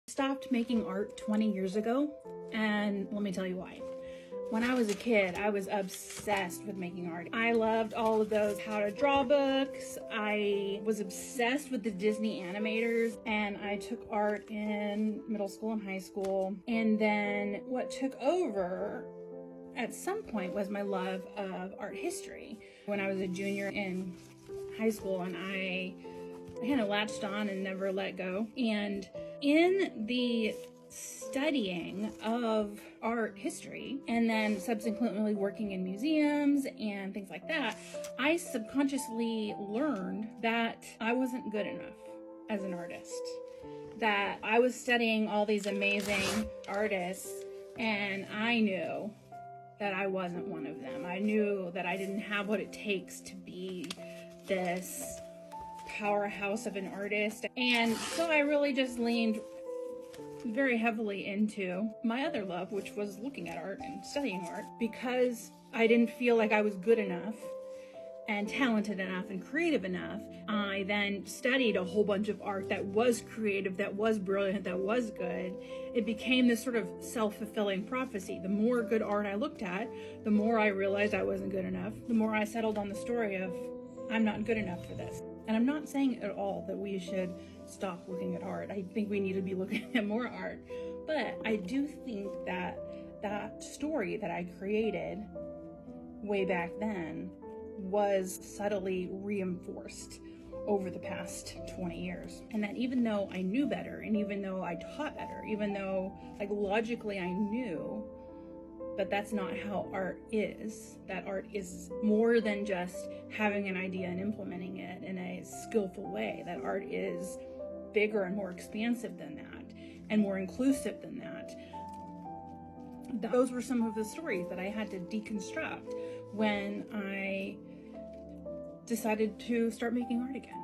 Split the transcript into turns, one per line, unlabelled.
Stopped making art 20 years ago, and let me tell you why. When I was a kid, I was obsessed with making art. I loved all of those how to draw books. I was obsessed with the Disney animators, and I took art in middle school and high school. And then what took over at some point was my love of art history. When I was a junior in high school, and I kind of latched on and never let go. And in the studying of art history, and then subsequently working in museums and things like that, I subconsciously learned that I wasn't good enough as an artist. That I was studying all these amazing artists, and I knew that I wasn't one of them. I knew that I didn't have what it takes to be this powerhouse of an artist. And so I really just leaned very heavily into my other love, which was looking at art and studying art, because I didn't feel like I was good enough and talented enough and creative enough. I then studied a whole bunch of art that was creative, that was brilliant, that was good. It became this sort of self-fulfilling prophecy. The more good art I looked at, the more I realized I wasn't good enough. The more I settled on the story of, I'm not good enough for this. And I'm not saying at all that we should stop looking at art. I think we need to be looking at more art. But I do think that that story that I created way back then was subtly reinforced over the past 20 years. And that even though I knew better, and even though I taught better, even though like logically I knew that that's not how art is, that art is more than just having an idea and implementing it in a skillful way, that art is bigger and more expansive than that, and more inclusive than that. Those were some of the stories that I had to deconstruct when I decided to start making art again.